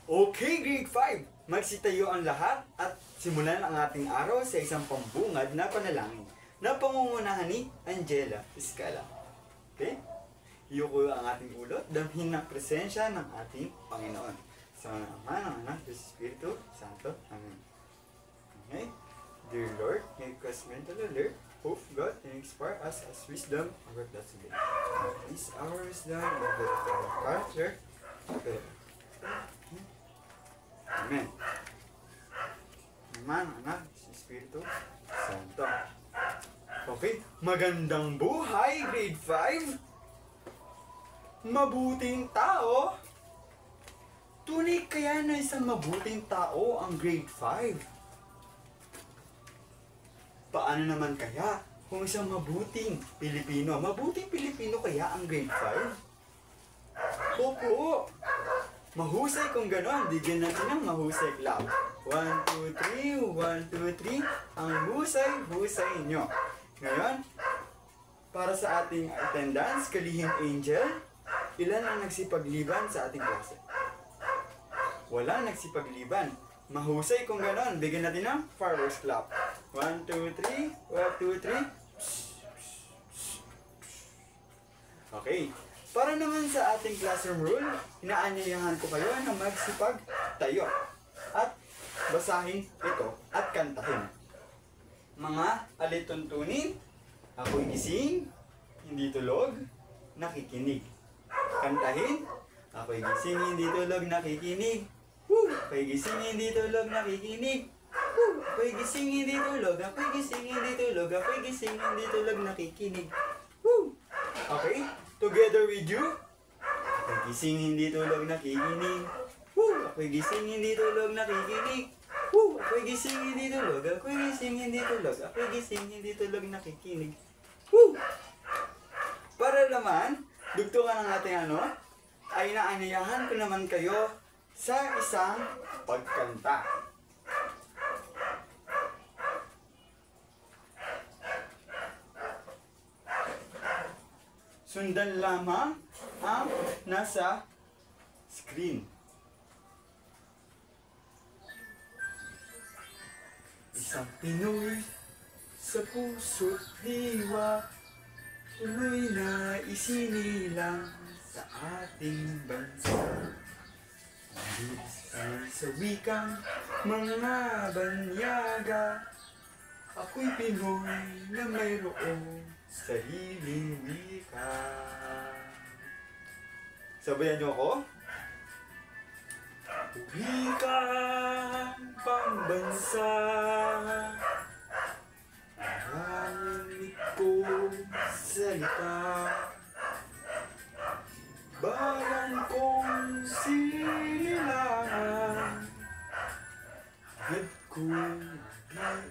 Okay, Grade 5! Magsitayo ang lahat at simulan ang ating araw sa isang pambungad na panalangin na pangungunahan ni Angela Escala. Okay? Iyuko ang ating ulot, damhin ng presensya ng ating Panginoon. Sa mga Ama, ng Anak, ng Espiritu Santo. Amen. Okay? Dear Lord, may request mental alert, hope God, and inspire us as wisdom and work that today. This hour is done, and the Father, okay. Amen. Naman, Anak, Espiritu Santo. Okay, magandang buhay, Grade 5! Mabuting tao? Tunay kaya na isang mabuting tao ang Grade 5? Paano naman kaya kung isang mabuting Pilipino? Mabuting Pilipino kaya ang Grade 5? Opo! Mahusay kung gano'n, bigyan natin ng mahusay clap. 1, 2, 3, 1, 2, 3. Ang husay-husay nyo. Ngayon, para sa ating attendance, kalihim angel, ilan ang nagsipagliban sa ating klase? Walang nagsipagliban. Mahusay kung gano'n, bigyan natin ng fireworks clap. 1, 2, 3, 1, 2, 3. Okay. Para naman sa ating classroom rule, inaanyayahan ko kayo na magsipagtayo at basahin ito at kantahin. Mga alituntunin, ako'y gising, hindi tulog, nakikinig. Kantahin, ako'y gising, hindi tulog, nakikinig. Woo! Ako'y gising, hindi tulog, nakikinig. Woo! Ako'y gising, hindi tulog, ako'y gising, hindi tulog, ako'y gising, hindi tulog, nakikinig. Woo! Okay? Together with you. Ako'y gising, hindi tulog, nakikinig. Woo! Ako'y gising, hindi tulog, nakikinig. Woo! Ako'y gising, hindi tulog. Ako'y gising, hindi tulog. Ako'y gising, hindi tulog, nakikinig. Woo! Para naman, dugtungan ng ating ay naanyayahan ko naman kayo sa isang pagkanta. Sundan lamang ang nasa screen. Isang Pinoy sa puso't diwa, tuloy na isinilang sa ating bansa. Sa wikang mga banyaga, ako'y Pinoy na mayroong sariling wika. Sabayan niyo ako? Wikang pambansa, maraming kong salita, bayan kong sinilangan, agad kong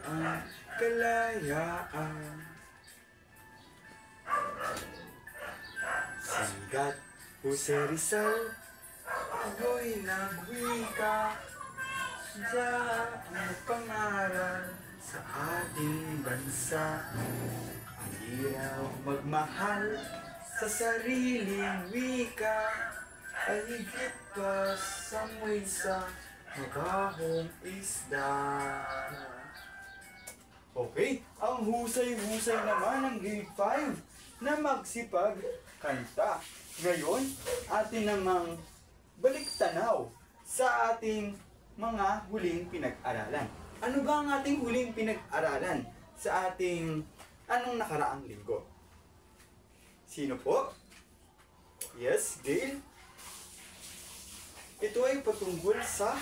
ang kalayaan. Sigat Jose Rizal, ako'y nagwika, siya ang pangaral sa ating bansa. Ang hirap magmahal sa sariling wika, ay higit pa sa mo'y sa magahong isda. Okay, ang husay-husay naman ng Grade 5 na magsipagkanta. Ngayon, atin namang balik-tanaw sa ating mga huling pinag-aralan. Ano ba ang ating huling pinag-aralan sa ating anong nakaraang linggo? Sino po? Yes, Dale? Ito ay patungkol sa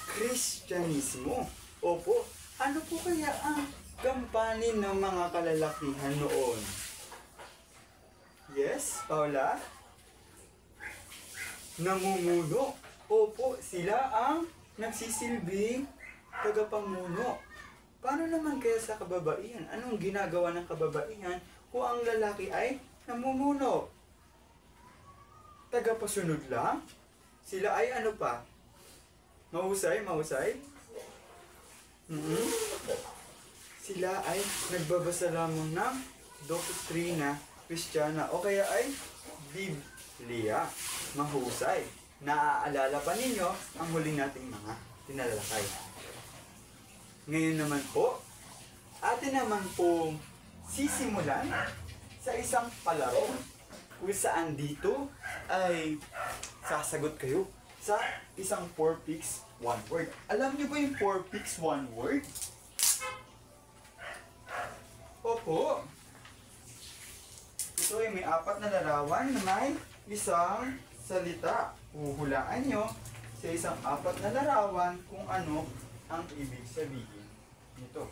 Kristyanismo. Opo, ano po kaya ang gampanin ng mga kalalakihan noon? Yes, Paula? Namumuno. Opo, sila ang nagsisilbing tagapamuno. Paano naman kaya sa kababaihan? Anong ginagawa ng kababaihan kung ang lalaki ay namumuno? Tagapasunod lang? Sila ay ano pa? Mahusay? Sila ay nagbabasa lamang ng doktrina Kristiyana o kaya ay Biblia. Mahusay. naaalala pa ninyo ang huli nating mga tinalakay. Ngayon naman po, atin naman po sisimulan sa isang palaro kung saan dito ay sasagot kayo sa isang 4 picks 1 word. Alam niyo ba yung 4 picks 1 word? Opo. Ito ay may 4 na larawan na may isang salita. Huhulaan nyo sa isang 4 na larawan kung ano ang ibig sabihin nito.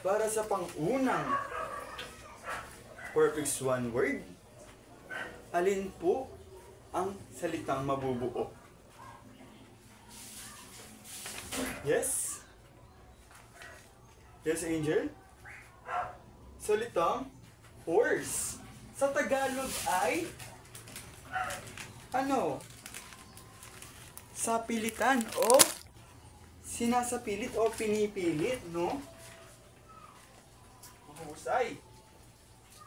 Para sa pang-unang perfect 1 word, alin po ang salitang mabubuo? Yes? Yes, Angel? Salitang horse. Sa Tagalog ay ano? Sapilitan o sinasapilit o pinipilit, no? Mahusay.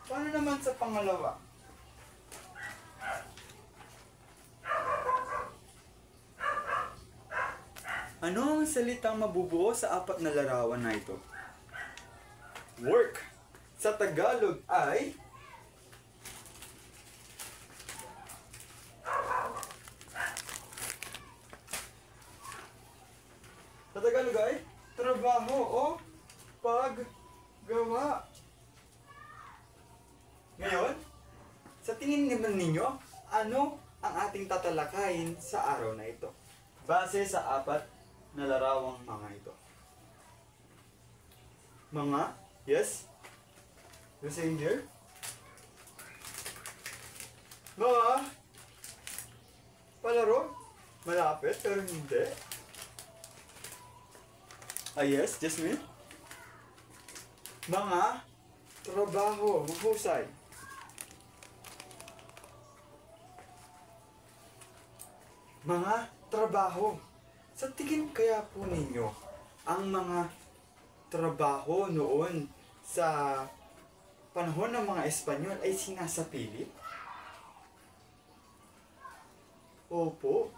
Paano naman sa pangalawa? Ano ang salitang mabubuo sa 4 na larawan na ito? Work. Sa Tagalog ay trabaho o paggawa. Ngayon, sa tingin naman ninyo, ano ang ating tatalakayin sa araw na ito? Base sa 4 na larawang mga ito. Mga, yes? The same here? Mga palaro? Malapit pero hindi. Yes, Jasmine? Mga trabaho, mahusay. Mga trabaho. Sa tingin kaya po ninyo, ang mga trabaho noon sa panahon ng mga Espanyol ay sinasapilit? Opo,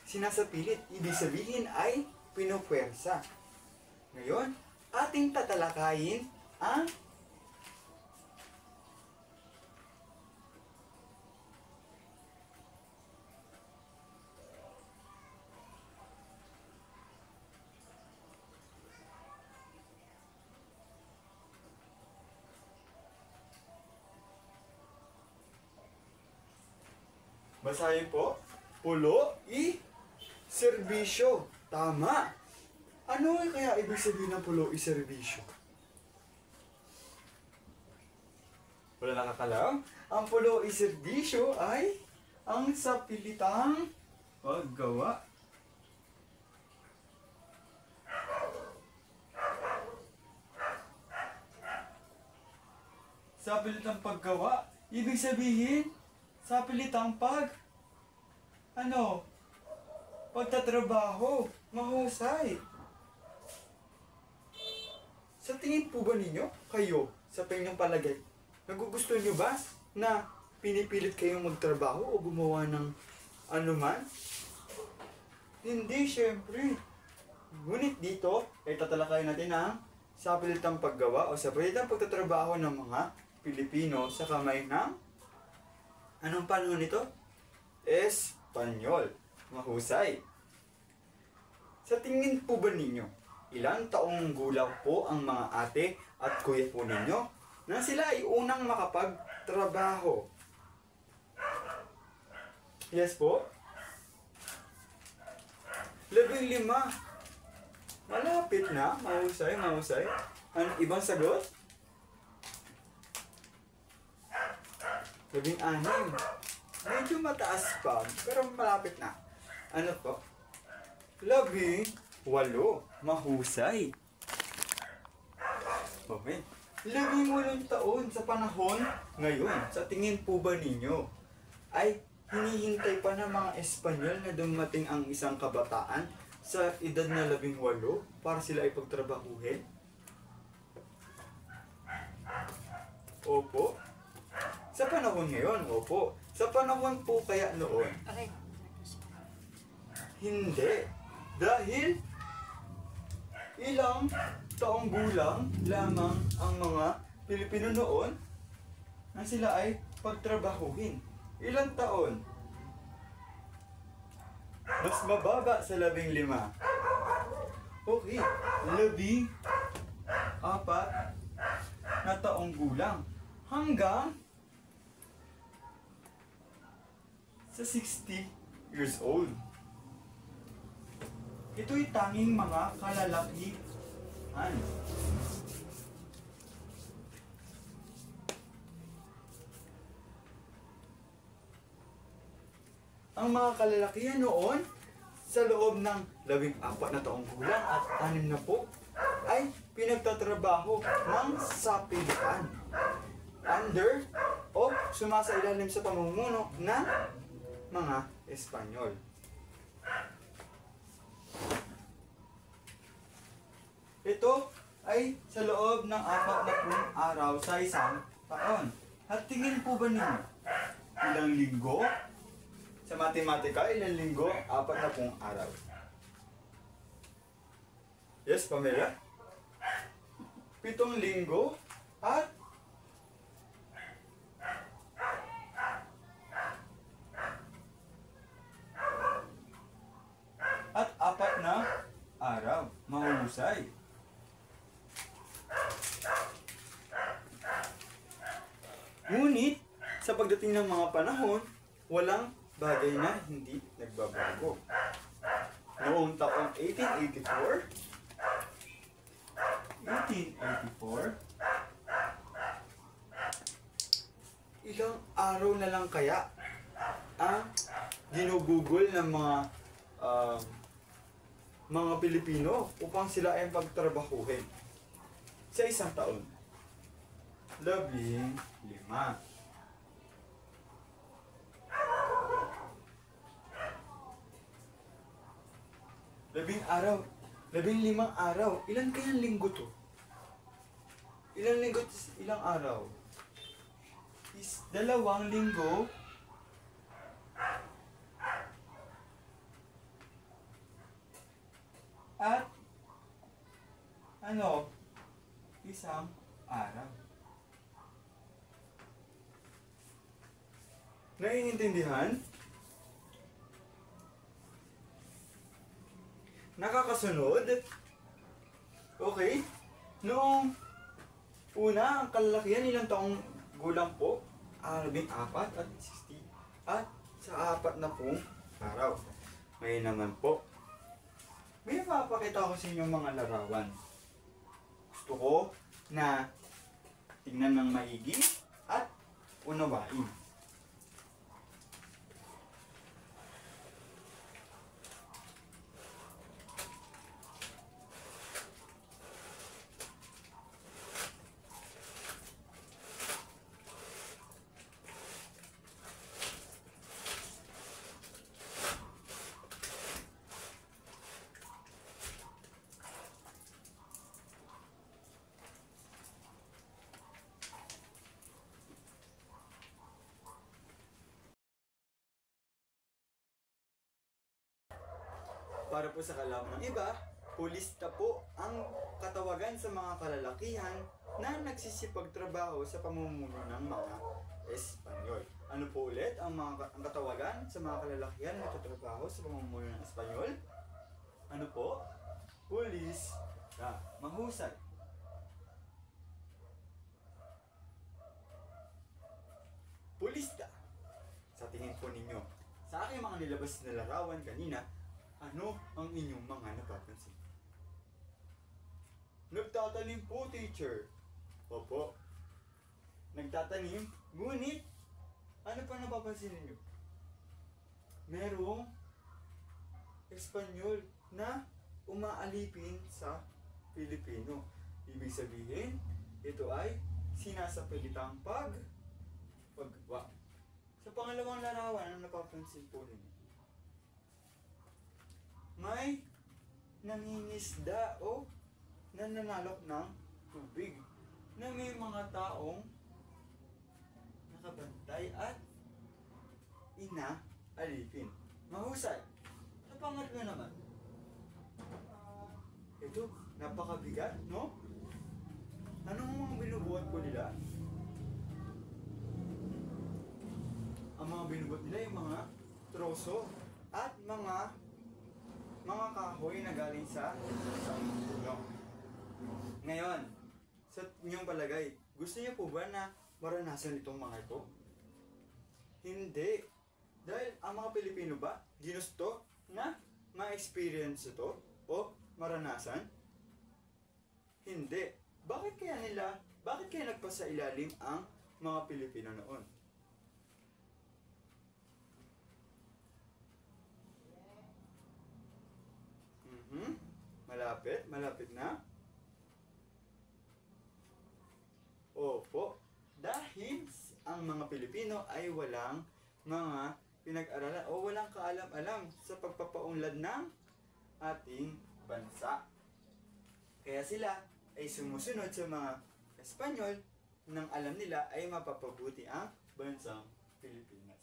sinasapilit. Ibig sabihin ay pinupwersa. Ngayon, ating tatalakayin ang basahin po. Pulo i serbisyo. Tama. Ano kaya ibig sabihin ng pulo i serbisyo? Wala nakakalaw? Ang pulo i serbisyo ay ang sapilitang paggawa. Sapilitang paggawa. Ibig sabihin, sapilitang pagtatrabaho, mahusay. Sa tingin po ba ninyo, kayo, sa inyong palagay, nagugusto nyo ba na pinipilit kayong magtrabaho o gumawa ng anuman? Hindi, syempre. Ngunit dito, ay tatalakayin natin ang sapilitang paggawa o sapilitang pagtatrabaho ng mga Pilipino sa kamay ng anong panahon nito? Espanyol. Mahusay. Sa tingin po ba ninyo, ilang taong gulang po ang mga ate at kuya po ninyo na sila ay unang makapagtrabaho? Yes po? 15. Malapit na. Mahusay, mahusay. Ano, ibang sagot? 16. Medyo mataas pa, pero malapit na. Ano po? 18. Mahusay. Okay. 18 taon sa panahon ngayon. Sa tingin po ba ninyo ay hinihintay pa ng mga Espanyol na dumating ang isang kabataan sa edad na 18 para sila ay pagtrabahuhin? Opo. Sa panahon ngayon, opo. Sa panahon po kaya noon, hindi. Dahil ilang taong gulang lamang ang mga Pilipino noon na sila ay pagtrabahuhin. Ilang taon? Mas mababa sa 15. Okay, 14 na taong gulang hanggang sa 60 years old. Ito'y tanging mga kalalakihan. Ang mga kalalakihan noon, sa loob ng 14 na taong gulang at 6 na po, ay pinagtatrabaho ng sapilitan. Under o sumasailalim sa pamumuno ng mga Espanyol. Ito ay sa loob ng 40 araw sa isang taon. At tingin po ba ninyo, ilang linggo? Sa matematika, ilang linggo? 40 araw. Yes, Pamela? 7 linggo at at 4 na araw. Mahusay. Ngunit, sa pagdating ng mga panahon, walang bagay na hindi nagbabago. Noong taong 1884, ilang araw na lang kaya ang ginugugol ng mga Pilipino upang sila ay pagtrabahuhin sa isang taon? 15. 15 araw. Ilan kayang linggo to? Ilang linggo, ilang araw? Is 2 linggo. At isang araw. Naiintindihan? Nakakasunod? Okay. Noong una, ang kalalakihan ilang taong gulang po? 14 at 60 at sa 4 na pong araw. Ngayon naman po, may mapapakita ko sa inyo mga larawan. Gusto ko na tingnan ng maigi at unawain. Para po sa kalaman ng iba, pulista po ang katawagan sa mga kalalakihan na nagsisipagtrabaho sa pamumuno ng mga Espanyol. Ano po ulit ang katawagan sa mga kalalakihan na nagtatrabaho sa pamumuno ng Espanyol? Ano po? Pulis. Mahusay. Pulista. Sa tingin po ninyo, sa aking mga nilabas na larawan kanina, ano ang inyong mga napapansin? Nagtatanim po, teacher. Opo. Nagtatanim, ngunit, ano pa napapansin ninyo? Merong Espanyol na umaalipin sa Pilipino. Ibig sabihin, ito ay sinasapilitang paggawa. Sa pangalawang larawan, ano napapansin po ninyo? May nangingisda o nananalok ng tubig na may mga taong nakabantay at inaalipin. Mahusay. Sa pangatlo naman, ito, napakabigat, no? Anong mga binubuhat ko nila? Ang mga binubuhat nila yung mga troso at mga kahoy na galing sa puno. Ngayon, sa inyong palagay, gusto niyo po ba na maranasan itong mga ito? Hindi. Dahil ang mga Pilipino ba, ginusto na ma-experience ito o maranasan? Hindi. Bakit kaya nagpasa ilalim ang mga Pilipino noon? Malapit na. Opo, dahil ang mga Pilipino ay walang mga pinag-aralan o walang kaalam-alam sa pagpapaunlad ng ating bansa. Kaya sila ay sumusunod sa mga Espanyol nang alam nila ay mapapabuti ang bansang Pilipinas.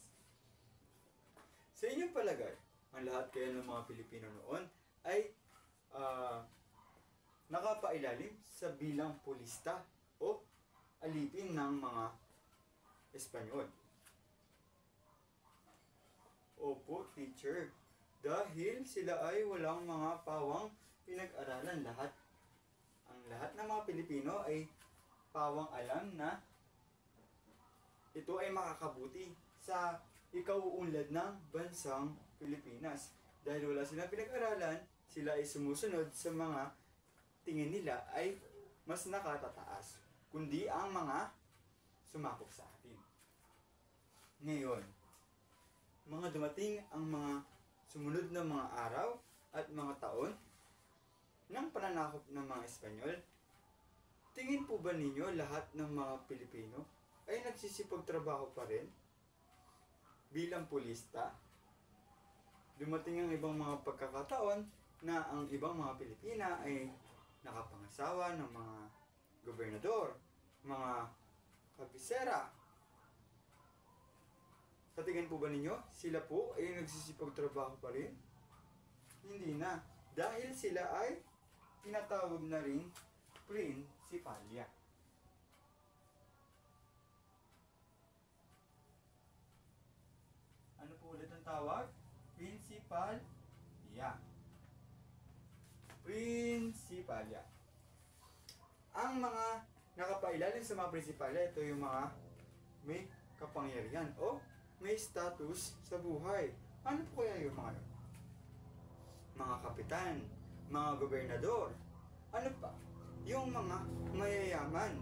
Sa inyong palagay, ang lahat kaya ng mga Pilipino noon ay nakapailalim sa bilang pulista o alipin ng mga Espanyol? Opo, teacher. Dahil sila ay walang mga pawang pinag-aralan. Ang lahat ng mga Pilipino ay pawang alam na ito ay makakabuti sa ikauunlad ng bansang Pilipinas. Dahil wala silang pinag-aralan, sila ay sumusunod sa mga tingin nila ay mas nakatataas, kundi ang mga sumakop sa atin. Ngayon, mga dumating ang mga sumunod na mga araw at mga taon ng pananakop ng mga Espanyol, tingin po ba ninyo lahat ng mga Pilipino ay nagsisipagtrabaho pa rin bilang pulista? Dumating ang ibang mga pagkakataon na ang ibang mga Pilipina ay nakapangasawa ng mga gobernador, mga kabisera. Sa tingin po ba ninyo, sila po ay nagsisipagtrabaho pa rin? Hindi na. Dahil sila ay tinatawag na rin prinsipalya. Ano po ulit ang tawag? Prinsipalya. Prinsipalya. Ang mga nakapailalim sa mga prinsipalya, ito yung mga may kapangyarihan o may status sa buhay. Ano po kaya yung mga yun? Mga kapitan, mga gobernador, ano pa? Yung mga mayayaman.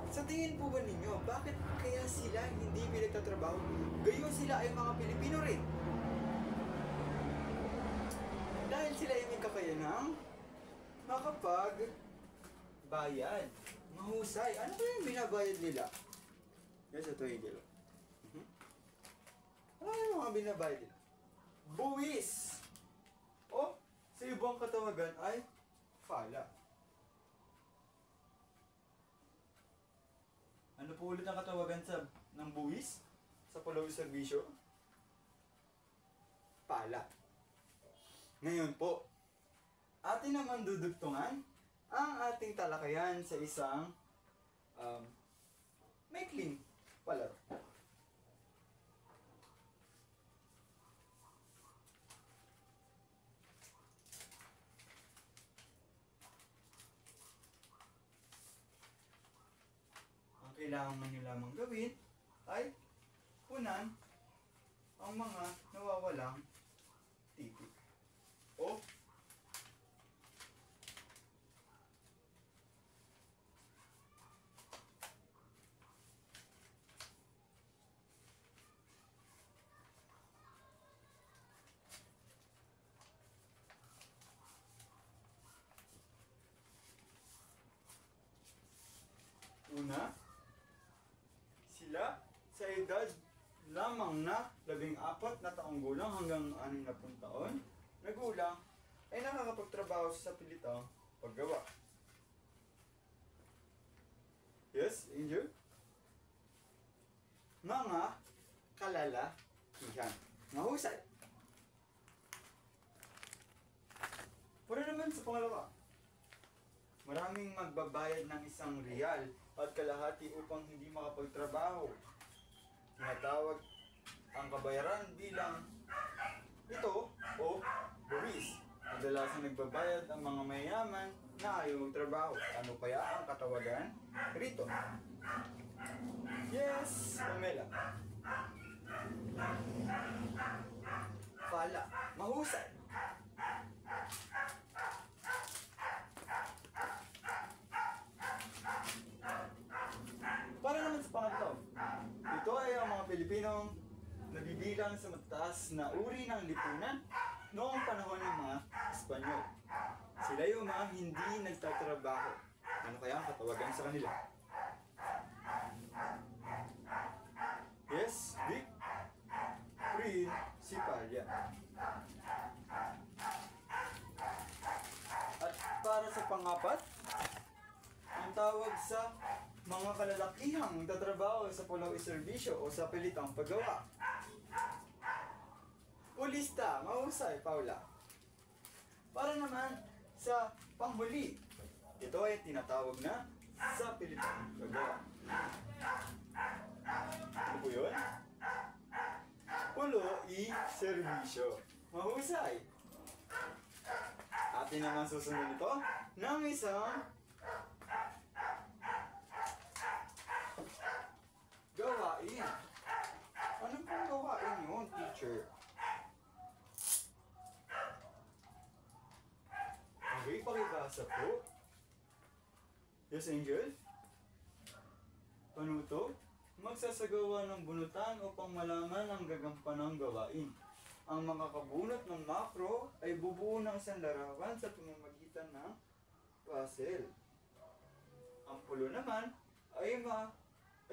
Sa tingin po ba ninyo, bakit kaya sila hindi pinagtatrabaho? Gayon sila ay mga Pilipino rin. Dahil sila ay may kakayanang makapag-bayad. Mahusay. Ano ba yung binabayad nila? Yes, ito yung dilo. Ano yung mga binabayad nila? Buwis! O, sa ibang katawagan ay pala. Ano po ulit ang katawagan ng buwis? Sa palawang serbisyo? Pala. Ngayon po, atin naman dudugtungan ang ating talakayan sa isang maikling palaro. Ang kailangan nyo lamang gawin ay kunan ang mga nawawalang titik. O una, sila sa edad lamang na 14 na taong gulang hanggang 60 taon na gulang ay nakakapagtrabaho sa pilitang paggawa. Yes, Angel? Mga kalalakihan. Mahusay. Para naman sa pangalawa, maraming magbabayad ng ₱1 at kalahati upang hindi makapagtrabaho. Tinatawag ang kabayaran bilang ito o buwis. Kadalasan nagbabayad ang mga mayayaman na ayaw magtrabaho. Ano kaya ang katawagan rito? Yes, Pamela. Pala, mahusay. Para naman sa pangatlo, ito ay ang mga Pilipinong nabibilang sa mataas na uri ng lipunan noong panahon ng mga Espanyol. Sila yung mga hindi nagtatrabaho. Ano kaya ang katawagan sa kanila? Yes, Vic? Principal, yan. At para sa pangapat, ang tawag sa mga kalalakihang nagtatrabaho sa pulaw serbisyo o sa pilitang paggawa. Pulista, mahusay, Paula. Para naman sa panghuli, ito ay tinatawag na sa pilitang paggawa. Ano po yun? Pulo serbisyo. Mahusay. Atin naman susunod ito ng isang gawain. Ano pong gawain yun, teacher? Okay, pakibasa po. Yes, Angel? Panuto? Magsasagawa ng bunutan upang malaman ang gagampanang gawain. Ang makakabunot ng makro ay bubuo ng isang larawan sa pamamagitan ng puzzle. Ang pulo naman ay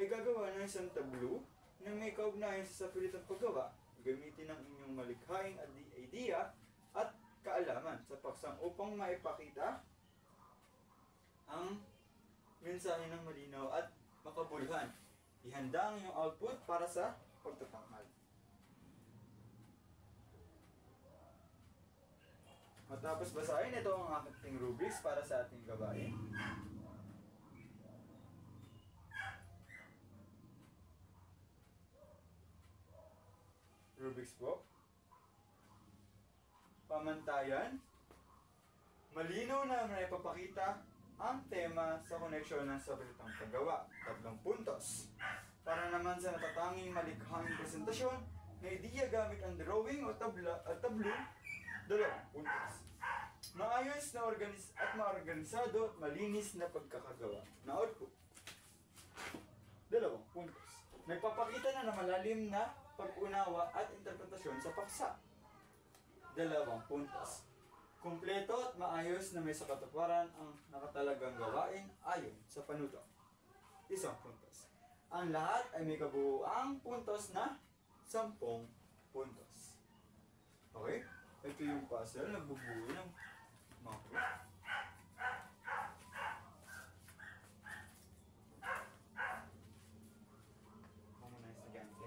gagawa ng isang tablo na may kaugnayan sa pilitang paggawa. Gamitin ang inyong malikhaing idea at kaalaman sa paksang upang maipakita ang mensahe ng malinaw at makabuluhan. Ihanda ang iyong output para sa pagtatanghal. Matapos basahin, ito ang ating rubrics para sa ating gawain. Rubrics po. Pamantayan. Malinaw na maipapakita ang tema sa koneksyon ng salitang paggawa. 3 puntos. Para naman sa natatanging malikhang presentasyon, na ideya gamit ang drawing o tablo, 2 puntos. Maayos na maorganisado at malinis na pagkakagawa na output. 2 puntos. Nagpapakita na malalim na pag-unawa at interpretasyon sa paksa. 2 puntos. Kumpleto at maayos na may sakatuparan ang nakatalagang gawain ayon sa panuto. 1 puntos. Ang lahat ay may kabuuang puntos na 10 puntos. Okay? Ito yung puzzle na bubuo ng makro. Ako muna yung estudyante.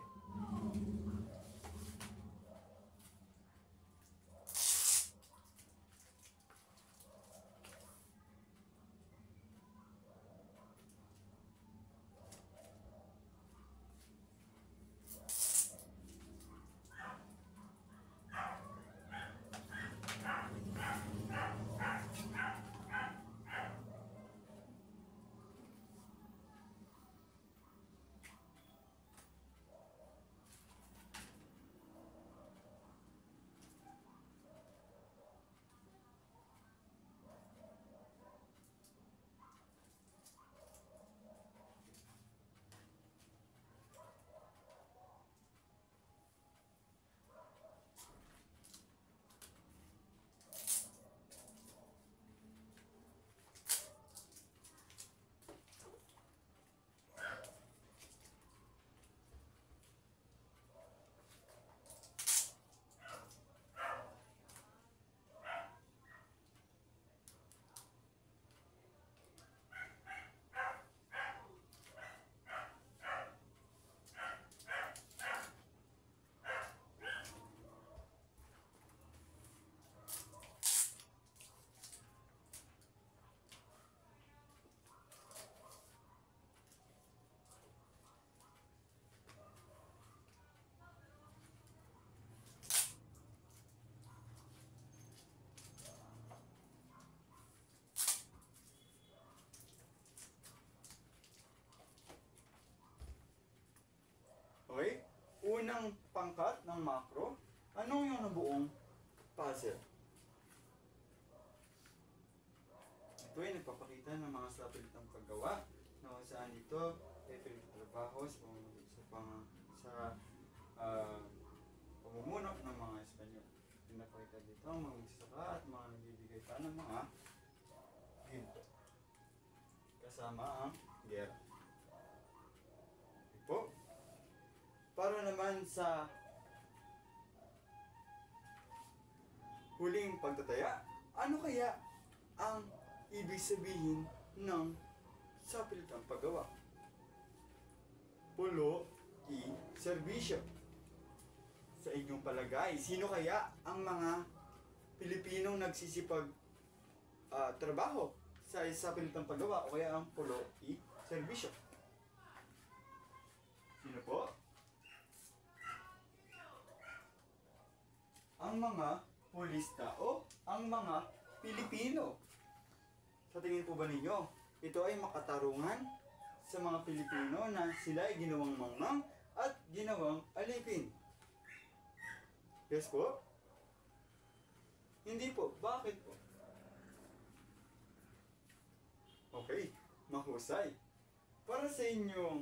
ang macro? Anong yung nabuong puzzle? Ito ay nagpapakita ng mga sapilitang paggawa na kung saan dito ay pinagtatrabaho sa pamumuno ng mga Espanyol. Pinapakita dito ang mga magsasaka at mga nagbibigay pa ng mga ginto. Kasama ang gera. Po. Para naman sa huling pagtataya, ano kaya ang ibig sabihin ng sapilitang paggawa? Pulo y serbisyo. Sa inyong palagay, sino kaya ang mga Pilipinong nagsisipag trabaho sa sapilitang paggawa o kaya ang pulo y serbisyo? Sino po? Ang mga pulista o ang mga Pilipino. Sa tingin po ba ninyo, ito ay makatarungan sa mga Pilipino na sila ay ginawang mangmang at ginawang alipin? Yes po? Hindi po. Bakit po? Okay, mahusay. Para sa inyong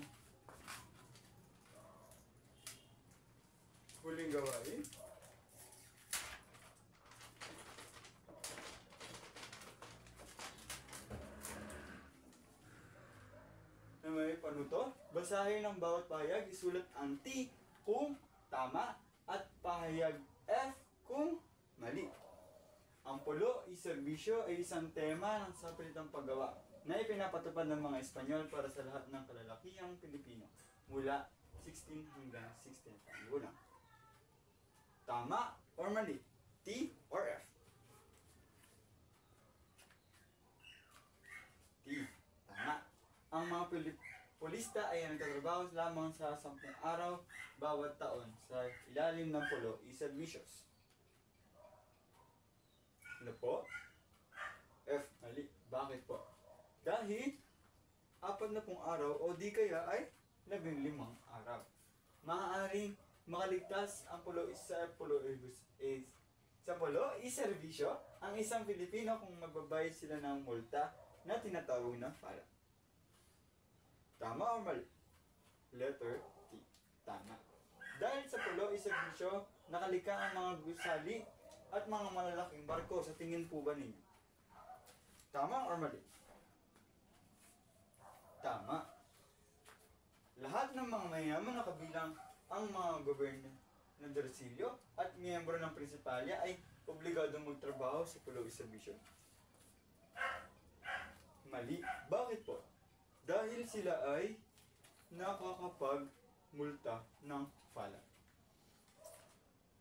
huling gawain, na may panuto, basahin ang bawat pahayag, isulat ang T kung tama at pahayag F kung mali. Ang pulo y serbisyo ay isang tema ng sapilitang paggawa na ipinapatupad ng mga Espanyol para sa lahat ng kalalakihang Pilipino mula 16 hanggang 16 taon. Tama or mali? T or F? T. Tama. Ang mga pulista ay nagtatrabaho lamang sa 10 araw bawat taon sa ilalim ng pulo y serbisyos. Ano po? F. Mali. Bakit po? Dahil 40 araw o di kaya ay 15 araw. Maaaring makaligtas ang pulo sa pulo y serbisyo ang isang Pilipino kung magbabayad sila ng multa na tinatawag na fala. Tama o mali? Letter T. Tama. Dahil sa pulo y serbisyo, nakalika ang mga gusali at mga malalaking barko. Sa tingin po ba ninyo? Tama or mali? Tama. Lahat ng mga mayaman na kabilang ang mga gobyerno ng Dersilyo at miyembro ng Prinsipalya ay obligadong magtrabaho sa pulo y serbisyo. Mali. Bakit po? Dahil sila ay nakakapagmulta ng fala.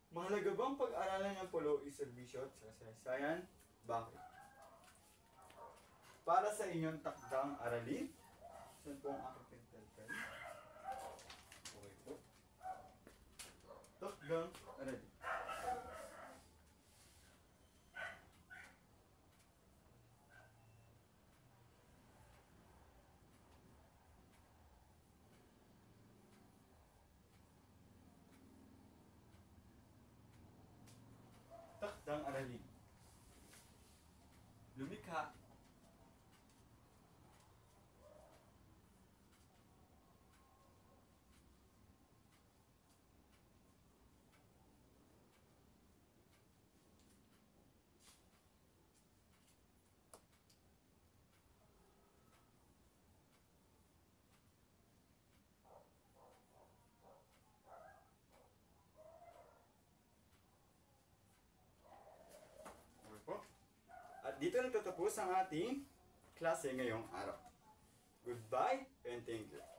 Mahalaga bang pag-aralan ng pulo y serbisyo at kasaysayan? Bakit? Para sa inyong takdang aralin, saan po ang aking pentel? Okay po. Takdang aralin. Takdang aralin. Lumikha po. At dito nagtatapos ang ating klase ngayong araw. Goodbye and thank you.